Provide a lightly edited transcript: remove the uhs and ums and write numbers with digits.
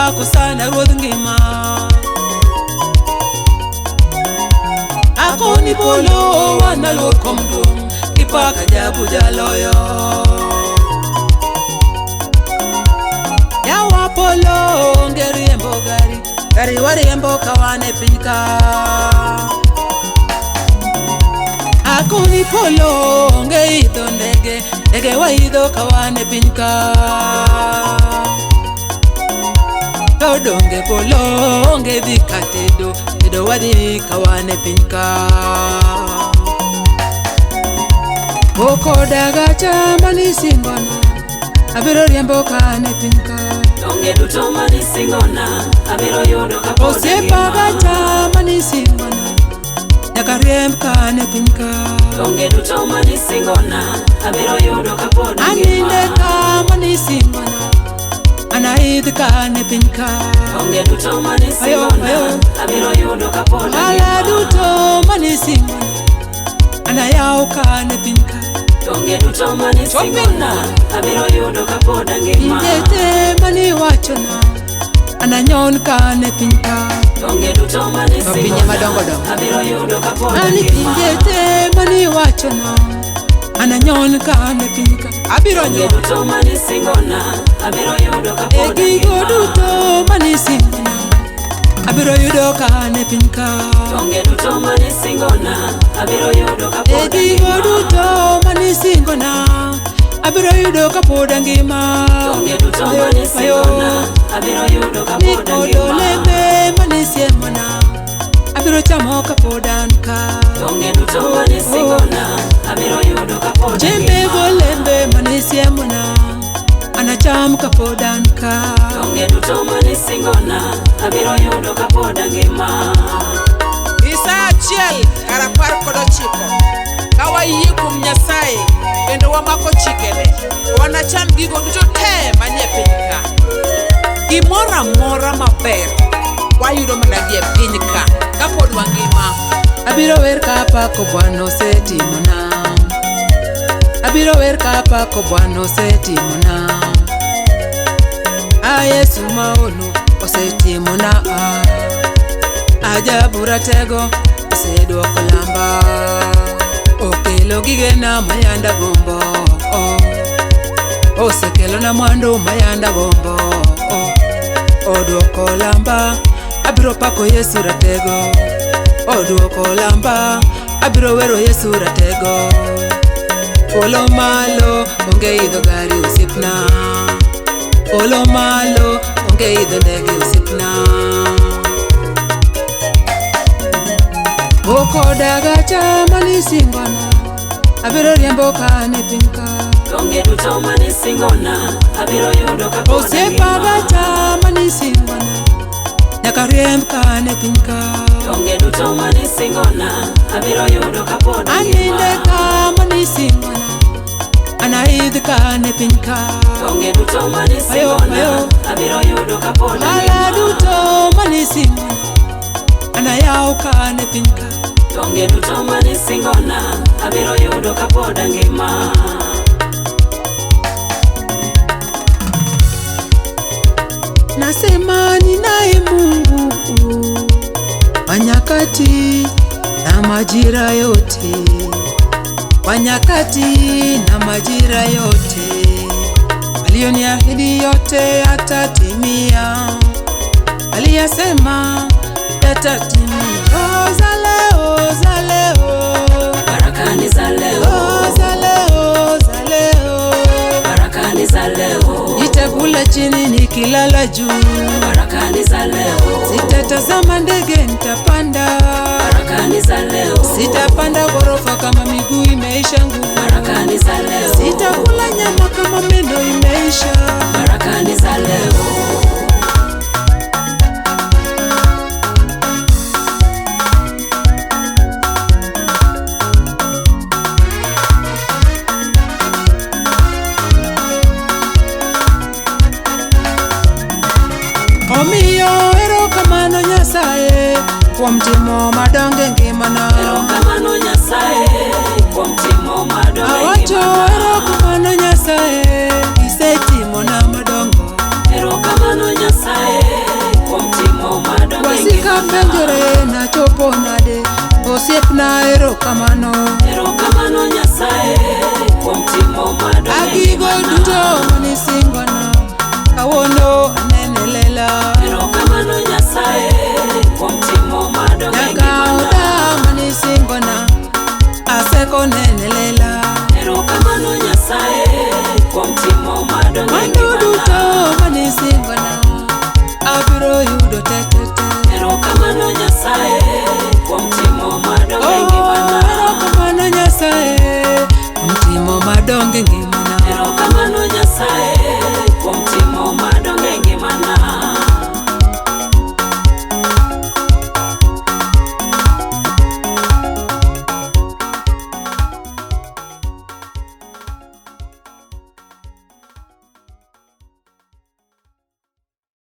Apako sana ruodh ngima. Akoni polo wanaluor kom duong', kipaka jabu jaloyo. Yawa polo ngeriembo gari wariembo kawane piny ka. Akoni polo ngeidho ndege waidho kawane piny ka. To donge polo ngedhi katedo wadhi kawane piny ka. Okoda gacha manisingona abiro riembo kane piny ka. Donge duto manisingona abiro yudo kapod ngima. Osiepa gacha manisingona nyaka riemb kane piny ka. Donge duto manisingona abiro yudo kapod ngima. Aninde ka manisingona anaidh kane piny ka. Donge duto manisingona abiro yudo kapod ngima. Ala duto manisingona anayaw kane piny ka. Donge duto manisingona abiro yudo kapod ngima. Injete maniwachona ananyon kane piny ka. Donge duto manisingona abiro yudo kapod ngima. Ani injete maniwachona ananyon kane piny ka. Abiro Donge duto manisingona abiro yudo kapod ngima. Gigo duto manisingona abiro yudo kane piny ka. Donge duto manisingona abiro yudo kapod ngima. Gigo duto manisingona abiro yudo kapod ngima. Donge duto manisingona abiro yudo kapod ngima. Olembe manisiemona abiro chamo kapod an ka. Donge duto manisingona abiro yudo kapod ngima. Jembe golembe manisiemona anacham kapod an ka. Donge duto manisingona abiro yudo kapod ngima. Isaya 1:19 ka wayie kuom Nyasaye kendo wamako chikene, wanacham gigo duto te manie piny ka. Gimoro amora maber wayudo mana gi e piny ka kapod wangima. Abiro wer ka apako Bwana osetimona. Abiro wer ka apako Bwana osetimona. Yesu maono osetimona. Ajabu ratego oseduoko lamba. Okelo gigena mayanda gombo. Osekelona mwandu mayanda gombo. Oduoko lamba abiro pako Yesu ratego. Oduoko lamba abiro wero Yesu ratego. Polo malo onge idho gari osiepna. Polo malo onge idho ndege osiepna. Okoda gacha manisingona abiro riembo kane piny ka. Donge duto manisingona abiro yudo kapod ngima. Osiepa gacha manisingona nyaka riemb kane piny ka. Donge duto manisingona abiro yudo kapod ngima. Aninde ka manisingona anaidh kane piny ka. Donge duto manisingona abiro yudo kapod ngima. Ala duto manisingona anayaw kane piny ka. Donge duto manisingona abiro yudo kapod ngima. Nasema ninaye Mungu wa nyakati na majira yote, wa nyakati na majira yote. Aliyoniahidi yote yatatimia, aliyasema yatatimia. Za leo, za leo, Barakani za leo. za leo, za leo, Barakani za leo. nitakula chini nikilala juu. Barakani za leo. Sitatazama ndege nitapanda. Barakani za leo. Sitapanda ghorofa kama miguu imeisha nguvu. Barakani za leo. Sitakula nyama kama meno imeisha. Barakani za leo. Omiyo erokamano Nyasaye kuom timo madonge ngimana. Erokamano Nyasaye. osiepna erokamano.